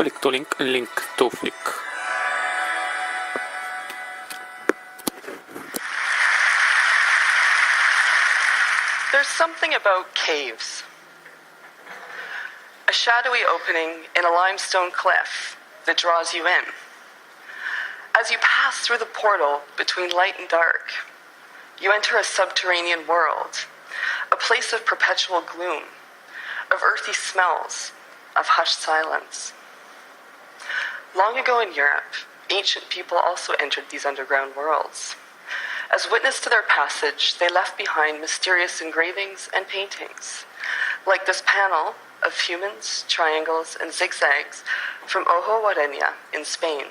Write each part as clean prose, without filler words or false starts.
Flick to link, link to flick. There's something about caves. A shadowy opening in a limestone cliff that draws you in. As you pass through the portal between light and dark, you enter a subterranean world, a place of perpetual gloom, of earthy smells, of hushed silence. Long ago in Europe, ancient people also entered these underground worlds. As witness to their passage, they left behind mysterious engravings and paintings, like this panel of humans, triangles, and zigzags from Ojo Guarena in Spain.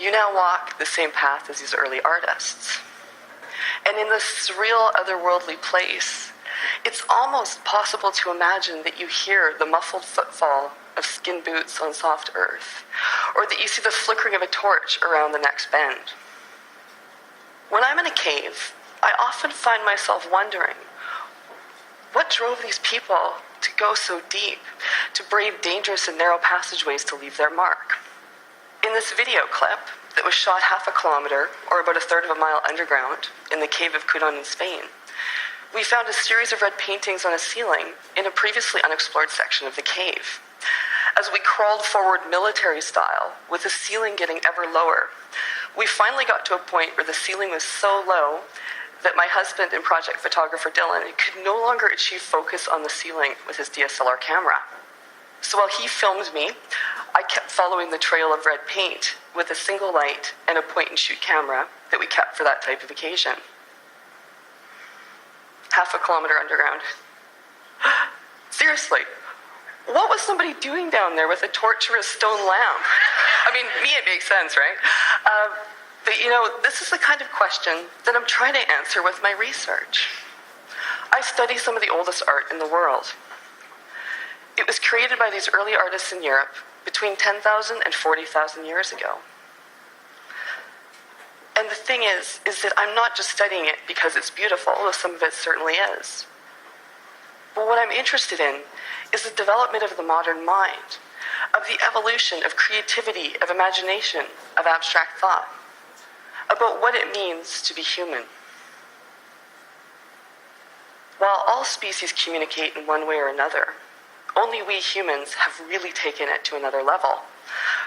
You now walk the same path as these early artists. And in this surreal, otherworldly place, it's almost possible to imagine that you hear the muffled footfall of skin boots on soft earth, or that you see the flickering of a torch around the next bend. When I'm in a cave, I often find myself wondering, what drove these people to go so deep, to brave dangerous and narrow passageways to leave their mark? In this video clip that was shot 1/2 kilometer, or about 1/3 of a mile underground, in the cave of Curon in Spain, we found a series of red paintings on a ceiling in a previously unexplored section of the cave. As we crawled forward military style, with the ceiling getting ever lower, we finally got to a point where the ceiling was so low that my husband and project photographer Dylan could no longer achieve focus on the ceiling with his DSLR camera. So while he filmed me, I kept following the trail of red paint with a single light and a point-and-shoot camera that we kept for that type of occasion. 1/2 kilometer underground. Seriously, what was somebody doing down there with a torturous stone lamp? I mean, me, it makes sense, right? But this is the kind of question that I'm trying to answer with my research. I study some of the oldest art in the world. It was created by these early artists in Europe between 10,000 and 40,000 years ago. And the thing is that I'm not just studying it because it's beautiful, though some of it certainly is. But what I'm interested in is the development of the modern mind, of the evolution of creativity, of imagination, of abstract thought, about what it means to be human. While all species communicate in one way or another, only we humans have really taken it to another level.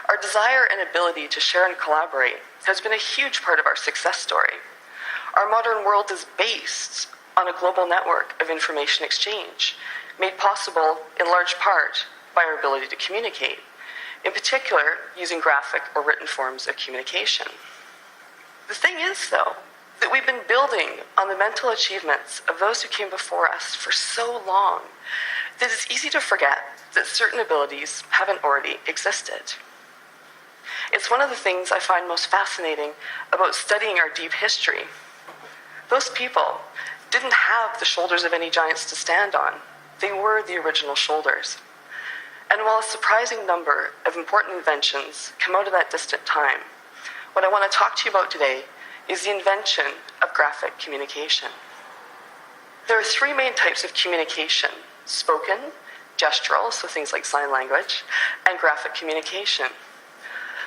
Our desire and ability to share and collaborate has been a huge part of our success story. Our modern world is based on a global network of information exchange, made possible in large part by our ability to communicate, in particular using graphic or written forms of communication. The thing is, though, that we've been building on the mental achievements of those who came before us for so long that it's easy to forget that certain abilities haven't already existed. It's one of the things I find most fascinating about studying our deep history. Those people didn't have the shoulders of any giants to stand on. They were the original shoulders. And while a surprising number of important inventions come out of that distant time, what I want to talk to you about today is the invention of graphic communication. There are 3 main types of communication: spoken, gestural, so things like sign language, and graphic communication.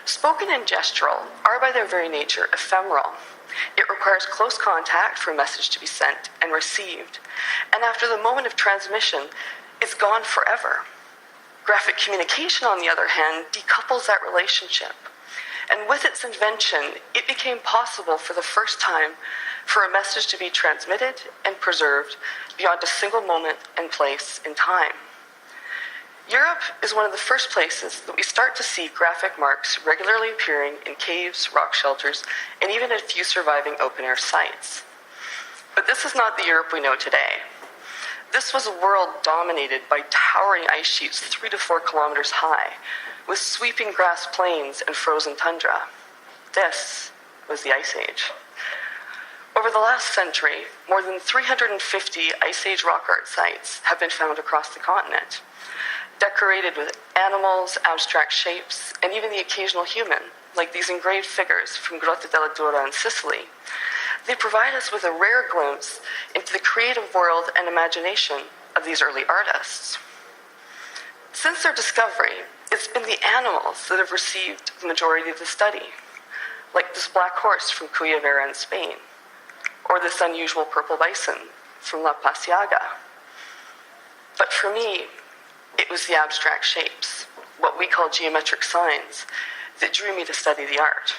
Spoken and gestural are by their very nature ephemeral. It requires close contact for a message to be sent and received, and after the moment of transmission, it's gone forever. Graphic communication, on the other hand, decouples that relationship. And with its invention, it became possible for the first time for a message to be transmitted and preserved beyond a single moment and place in time. Europe is one of the first places that we start to see graphic marks regularly appearing in caves, rock shelters, and even a few surviving open-air sites. But this is not the Europe we know today. This was a world dominated by towering ice sheets 3 to 4 kilometers high, with sweeping grass plains and frozen tundra. This was the Ice Age. Over the last century, more than 350 Ice Age rock art sites have been found across the continent, decorated with animals, abstract shapes, and even the occasional human, like these engraved figures from Grotta della Dura in Sicily. They provide us with a rare glimpse into the creative world and imagination of these early artists. Since their discovery, it's been the animals that have received the majority of the study, like this black horse from Cuyavera in Spain, or this unusual purple bison from La Pasiaga. But for me, it was the abstract shapes, what we call geometric signs, that drew me to study the art.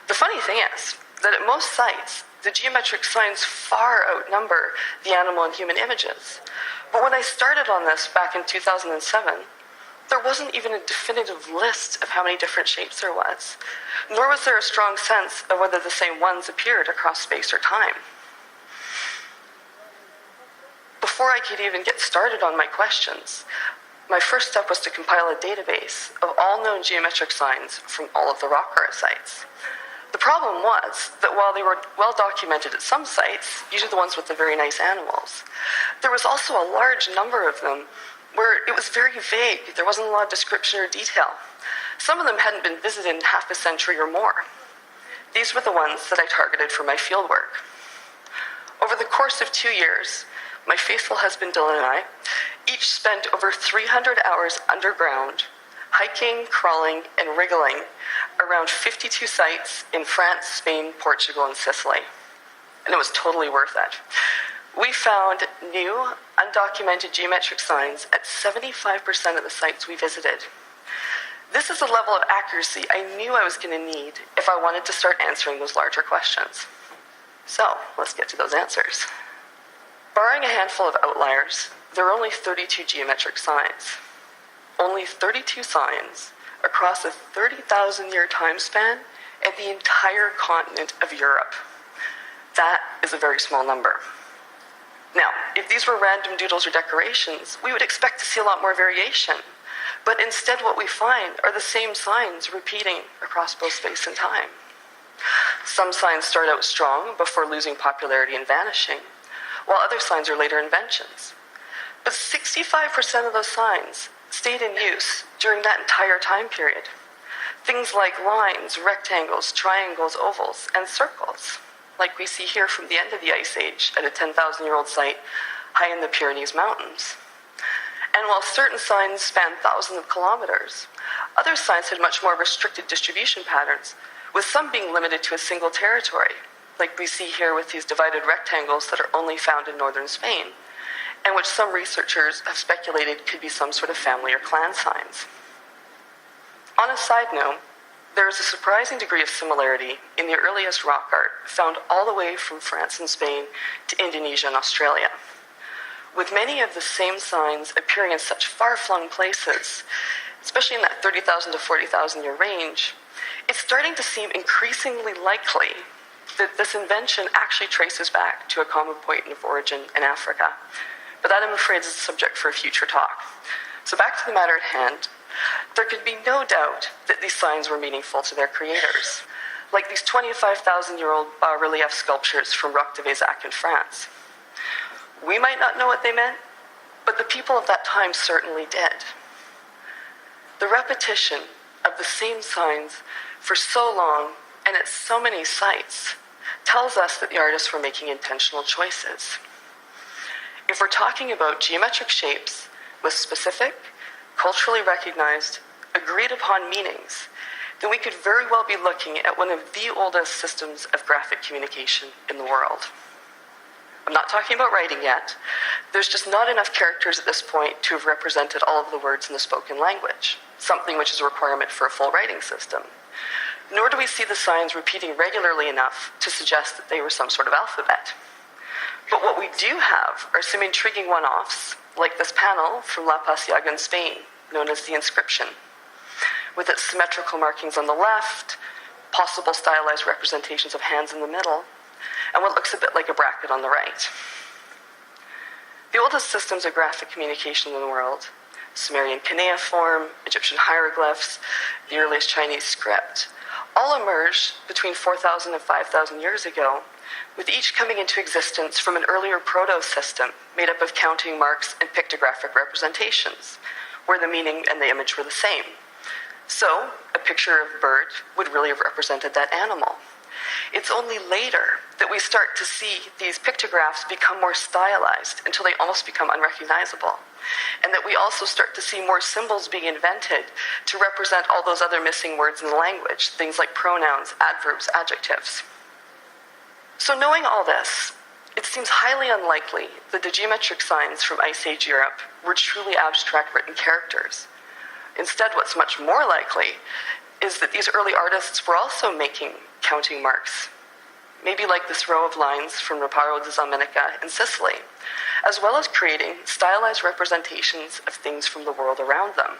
The funny thing is that at most sites, the geometric signs far outnumber the animal and human images. But when I started on this back in 2007, there wasn't even a definitive list of how many different shapes there was, nor was there a strong sense of whether the same ones appeared across space or time. Before I could even get started on my questions, my first step was to compile a database of all known geometric signs from all of the rock art sites. The problem was that while they were well documented at some sites, usually the ones with the very nice animals, there was also a large number of them where it was very vague. There wasn't a lot of description or detail. Some of them hadn't been visited in half a century or more. These were the ones that I targeted for my fieldwork. Over the course of 2 years, my faithful husband Dylan and I each spent over 300 hours underground, hiking, crawling, and wriggling around 52 sites in France, Spain, Portugal, and Sicily. And it was totally worth it. We found new, undocumented geometric signs at 75% of the sites we visited. This is a level of accuracy I knew I was going to need if I wanted to start answering those larger questions. So, let's get to those answers. Barring a handful of outliers, there are only 32 geometric signs. Only 32 signs across a 30,000-year time span and the entire continent of Europe. That is a very small number. Now, if these were random doodles or decorations, we would expect to see a lot more variation. But instead what we find are the same signs repeating across both space and time. Some signs start out strong before losing popularity and vanishing, while other signs are later inventions. But 65% of those signs stayed in use during that entire time period. Things like lines, rectangles, triangles, ovals, and circles, like we see here from the end of the Ice Age at a 10,000-year-old site high in the Pyrenees Mountains. And while certain signs span thousands of kilometers, other signs had much more restricted distribution patterns, with some being limited to a single territory, like we see here with these divided rectangles that are only found in northern Spain, and which some researchers have speculated could be some sort of family or clan signs. On a side note, there is a surprising degree of similarity in the earliest rock art found all the way from France and Spain to Indonesia and Australia. With many of the same signs appearing in such far-flung places, especially in that 30,000 to 40,000 year range, it's starting to seem increasingly likely that this invention actually traces back to a common point of origin in Africa. But that, I'm afraid, is a subject for a future talk. So back to the matter at hand. There can be no doubt that these signs were meaningful to their creators, like these 25,000-year-old bas-relief sculptures from Roc de Vézac in France. We might not know what they meant, but the people of that time certainly did. The repetition of the same signs for so long and at so many sites tells us that the artists were making intentional choices. If we're talking about geometric shapes with specific, culturally recognized, agreed upon meanings, then we could very well be looking at one of the oldest systems of graphic communication in the world. I'm not talking about writing yet. There's just not enough characters at this point to have represented all of the words in the spoken language, something which is a requirement for a full writing system. Nor do we see the signs repeating regularly enough to suggest that they were some sort of alphabet. But what we do have are some intriguing one-offs, like this panel from La Pasiaga in Spain, known as the inscription, with its symmetrical markings on the left, possible stylized representations of hands in the middle, and what looks a bit like a bracket on the right. The oldest systems of graphic communication in the world, Sumerian cuneiform, Egyptian hieroglyphs, the earliest Chinese script, all emerged between 4,000 and 5,000 years ago, with each coming into existence from an earlier proto-system made up of counting marks and pictographic representations, where the meaning and the image were the same. So, a picture of a bird would really have represented that animal. It's only later that we start to see these pictographs become more stylized until they almost become unrecognizable. And that we also start to see more symbols being invented to represent all those other missing words in the language, things like pronouns, adverbs, adjectives. So knowing all this, it seems highly unlikely that the geometric signs from Ice Age Europe were truly abstract written characters. Instead, what's much more likely is that these early artists were also making counting marks, maybe like this row of lines from Reparo di Domenica in Sicily, as well as creating stylized representations of things from the world around them.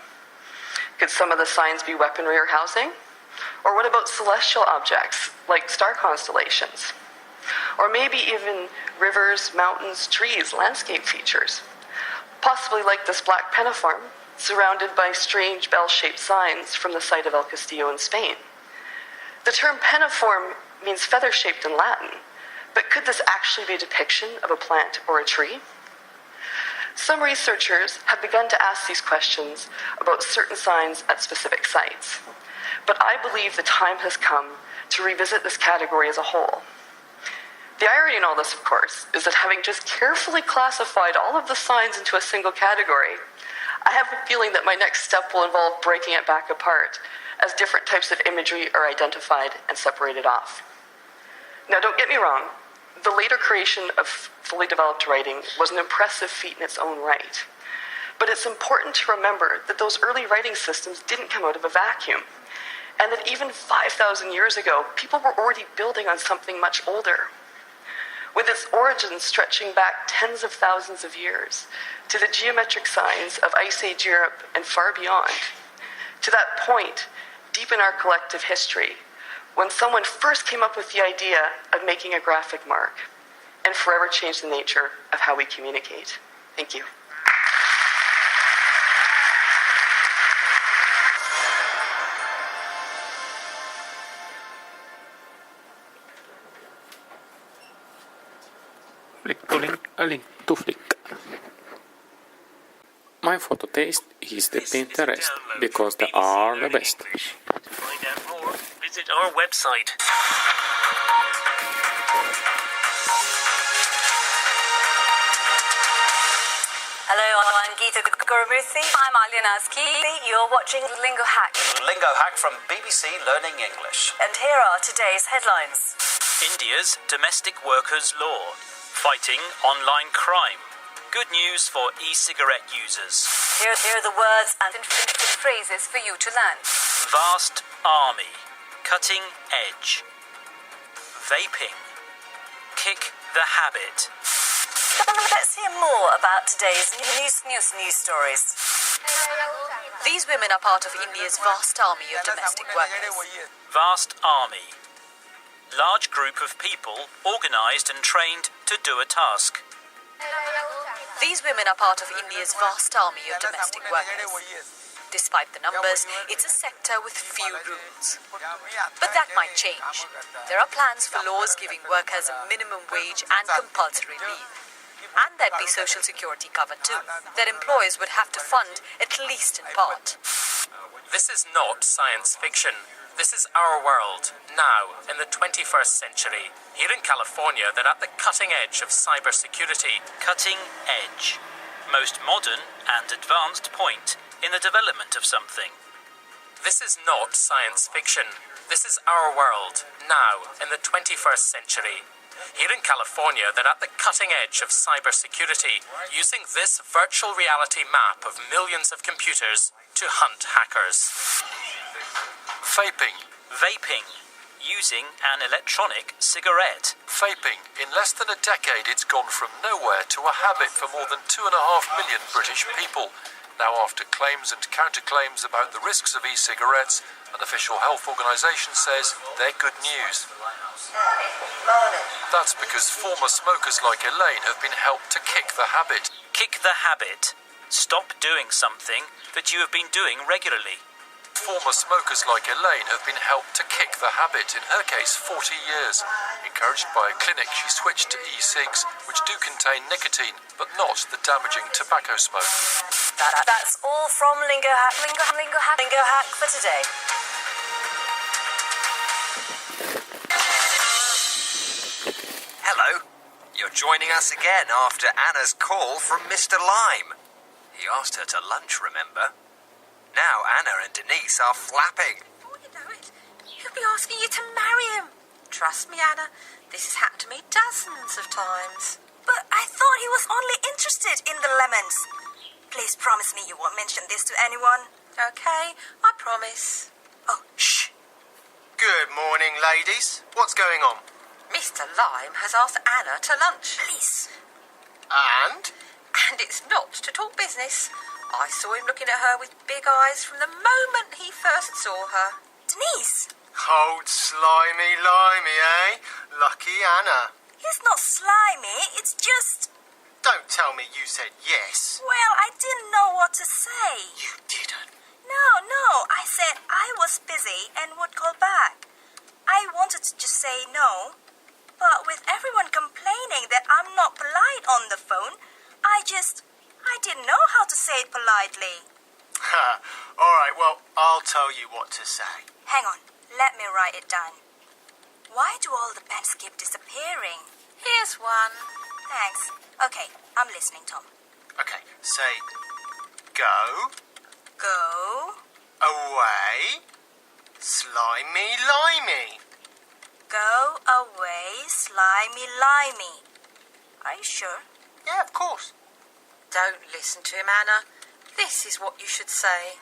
Could some of the signs be weaponry or housing? Or what about celestial objects, like star constellations? Or maybe even rivers, mountains, trees, landscape features. Possibly like this black penniform, surrounded by strange bell-shaped signs from the site of El Castillo in Spain. The term penniform means feather-shaped in Latin, but could this actually be a depiction of a plant or a tree? Some researchers have begun to ask these questions about certain signs at specific sites, but I believe the time has come to revisit this category as a whole. The irony in all this, of course, is that having just carefully classified all of the signs into a single category, I have a feeling that my next step will involve breaking it back apart as different types of imagery are identified and separated off. Now, don't get me wrong, the later creation of fully developed writing was an impressive feat in its own right. But it's important to remember that those early writing systems didn't come out of a vacuum, and that even 5,000 years ago, people were already building on something much older, with its origins stretching back tens of thousands of years to the geometric signs of Ice Age Europe and far beyond, to that point deep in our collective history when someone first came up with the idea of making a graphic mark and forever changed the nature of how we communicate. Thank you. Flick to link, a link to flick. My photo taste is the Pinterest because they are the best. To find out more, visit our website. Hello, I'm Geeta Gurumurthy. I'm Alyanazki. You're watching Lingo Hack. Lingo Hack from BBC Learning English. And here are today's headlines. India's domestic workers' law. Fighting online crime. Good news for e-cigarette users. Here are the words and phrases for you to learn. Vast army. Cutting edge. Vaping. Kick the habit. Let's hear more about today's news stories. These women are part of India's vast army of domestic workers. Vast army. Large group of people organised and trained to do a task. These women are part of India's vast army of domestic workers. Despite the numbers, it's a sector with few rules. But that might change. There are plans for laws giving workers a minimum wage and compulsory leave. And there'd be social security cover too, that employers would have to fund at least in part. This is not science fiction. This is our world, now, in the 21st century. Here in California, they're at the cutting edge of cybersecurity. Cutting edge. Most modern and advanced point in the development of something. This is not science fiction. This is our world, now, in the 21st century. Here in California, they're at the cutting edge of cybersecurity, using this virtual reality map of millions of computers to hunt hackers. Vaping. Vaping. Using an electronic cigarette. Vaping. In less than a decade, it's gone from nowhere to a habit for more than 2.5 million British people. Now, after claims and counterclaims about the risks of e-cigarettes, an official health organisation says they're good news. That's because former smokers like Elaine have been helped to kick the habit. Kick the habit. Stop doing something that you have been doing regularly. Former smokers like Elaine have been helped to kick the habit, in her case 40 years. Encouraged by a clinic, she switched to e-cigs, which do contain nicotine, but not the damaging tobacco smoke. That's all from Lingo Hack for today. You're joining us again after Anna's call from Mr. Lime. He asked her to lunch, remember? Now Anna and Denise are flapping. Before you know it, he'll be asking you to marry him. Trust me, Anna, this has happened to me dozens of times. But I thought he was only interested in the lemons. Please promise me you won't mention this to anyone. Okay, I promise. Oh, shh. Good morning, ladies. What's going on? Mr. Lime has asked Anna to lunch. Please. And? And it's not to talk business. I saw him looking at her with big eyes from the moment he first saw her. Denise! Old slimy limey, eh? Lucky Anna. It's not slimy, it's just... Don't tell me you said yes. Well, I didn't know what to say. You didn't. No, I said I was busy and would call back. I wanted to just say no, but with everyone complaining that I'm not polite on the phone, I didn't know how to say it politely. Ha. All right, well, I'll tell you what to say. Hang on, let me write it down. Why do all the pens keep disappearing? Here's one. Thanks. Okay, I'm listening, Tom. Okay, say go, Go, away, slimy limey. go away, slimy limey. Are you sure? Yeah, of course. Don't listen to him, Anna. This is what you should say.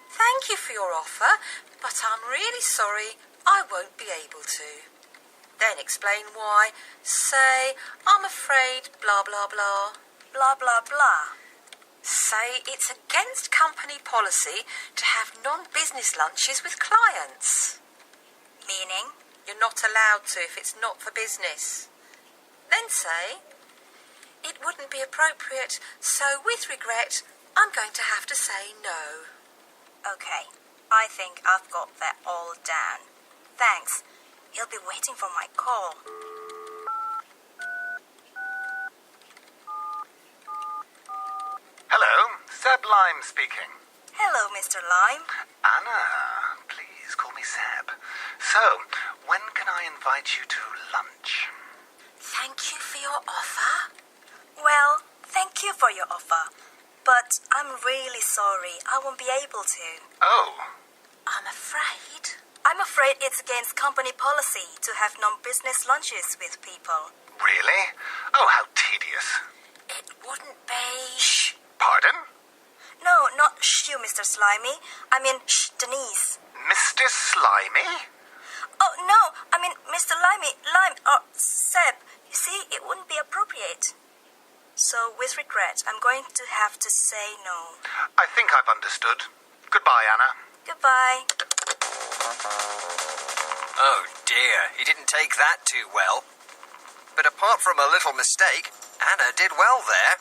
Thank you for your offer, but I'm really sorry I won't be able to. Then explain why. Say, I'm afraid, blah, blah, blah. Blah, blah, blah. Say it's against company policy to have non-business lunches with clients. Meaning? You're not allowed to if it's not for business. Then say, it wouldn't be appropriate, so with regret, I'm going to have to say no. Okay, I think I've got that all down. Thanks. He'll be waiting for my call. Hello, Seb Lime speaking. Hello, Mr. Lime. Anna, please call me Seb. So, when can I invite you to lunch? Thank you for your offer. Well, thank you for your offer. But I'm really sorry. I won't be able to. Oh. I'm afraid. I'm afraid it's against company policy to have non-business lunches with people. Really? Oh, how tedious. It wouldn't be... Shh. Pardon? No, not shh, you, Mr. Slimy. I mean, shh, Denise. Mr. Slimy? Oh, no, I mean, Mr. Lime, Seb. You see, it wouldn't be appropriate. So, with regret, I'm going to have to say no. I think I've understood. Goodbye, Anna. Goodbye. Oh dear, he didn't take that too well. But apart from a little mistake, Anna did well there.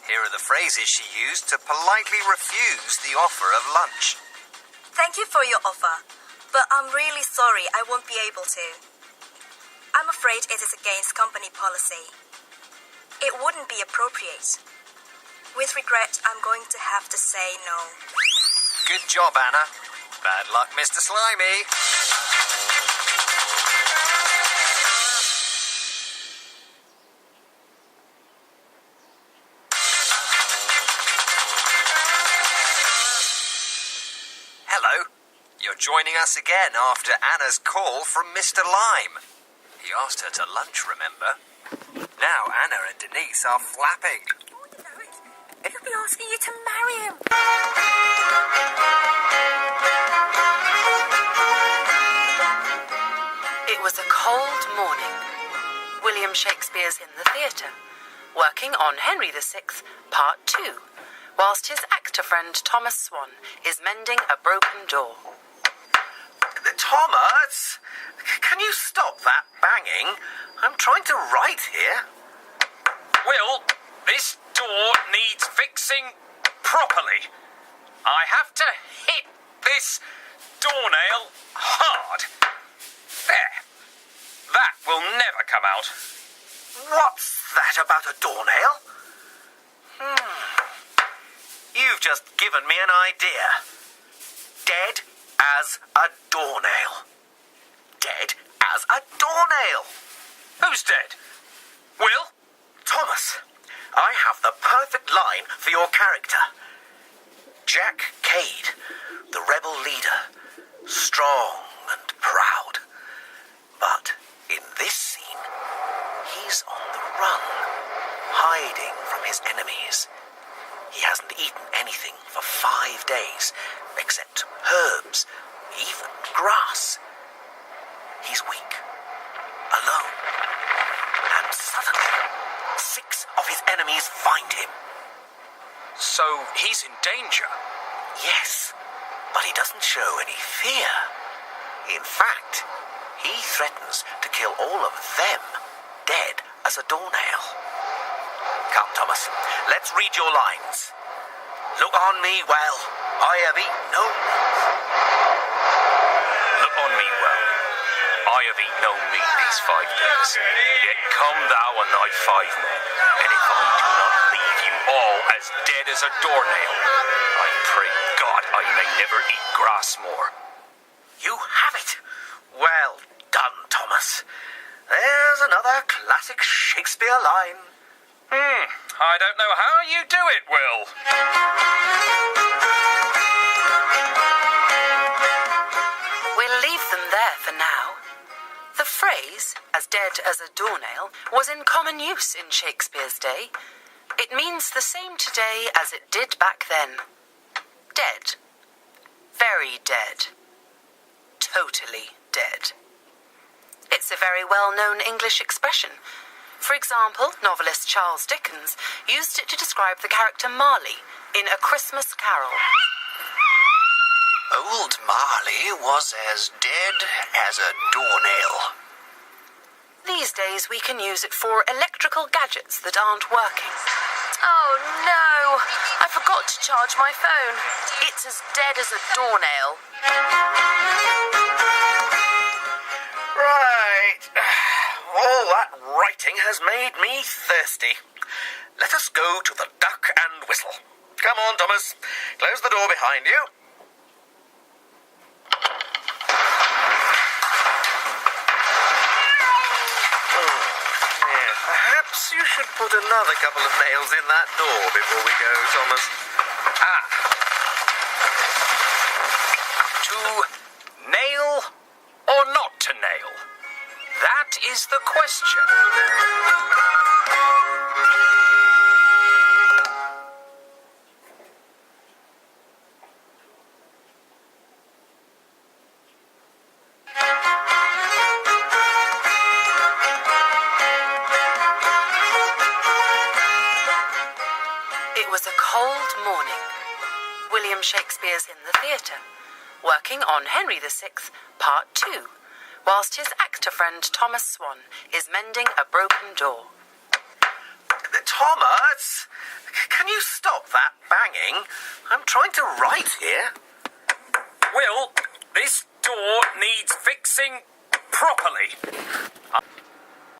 Here are the phrases she used to politely refuse the offer of lunch. Thank you for your offer, but I'm really sorry I won't be able to. I'm afraid it is against company policy. It wouldn't be appropriate. With regret, I'm going to have to say no. Good job, Anna. Bad luck, Mr. Slimy. Hello. You're joining us again after Anna's call from Mr. Lime. He asked her to lunch, remember? Now Anna and Denise are flapping. Before you know it, he'll be asking you to marry him. It was a cold morning. William Shakespeare's in the theatre, working on Henry VI, Part 2, whilst his actor friend Thomas Swan is mending a broken door. Thomas, can you stop that banging? I'm trying to write here. Will, this door needs fixing properly. I have to hit this doornail hard. There. That will never come out. What's that about a doornail? You've just given me an idea. Dead as a doornail. Dead as a doornail. Who's dead? Will? Thomas, I have the perfect line for your character. Jack Cade, the rebel leader, strong and proud. But in this scene, he's on the run, hiding from his enemies. He hasn't eaten anything for 5 days, except herbs, even grass. He's weak, alone, and suddenly 6 of his enemies find him. So he's in danger? Yes, but he doesn't show any fear. In fact, he threatens to kill all of them, dead as a doornail. Come, Thomas, let's read your lines. Look on me well, I have eaten no meat. Look on me well. I have eaten no meat these 5 days. Yet come thou and thy 5 men, and if I do not leave you all as dead as a doornail, I pray God I may never eat grass more. You have it. Well done, Thomas. There's another classic Shakespeare line. I don't know how you do it, Will. We'll leave them there for now. The phrase, as dead as a doornail, was in common use in Shakespeare's day. It means the same today as it did back then. Dead. Very dead. Totally dead. It's a very well-known English expression. For example, novelist Charles Dickens used it to describe the character Marley in A Christmas Carol. Old Marley was as dead as a doornail. These days we can use it for electrical gadgets that aren't working. Oh no! I forgot to charge my phone. It's as dead as a doornail. Right. All that writing has made me thirsty. Let us go to the Duck and Whistle. Come on, Thomas. Close the door behind you. Perhaps you should put another couple of nails in that door before we go, Thomas. To nail or not to nail? That is the question. It was a cold morning. William Shakespeare's in the theatre, working on Henry VI, Part 2, whilst his actor friend Thomas Swan is mending a broken door. Thomas, can you stop that banging? I'm trying to write here. Will, this door needs fixing properly.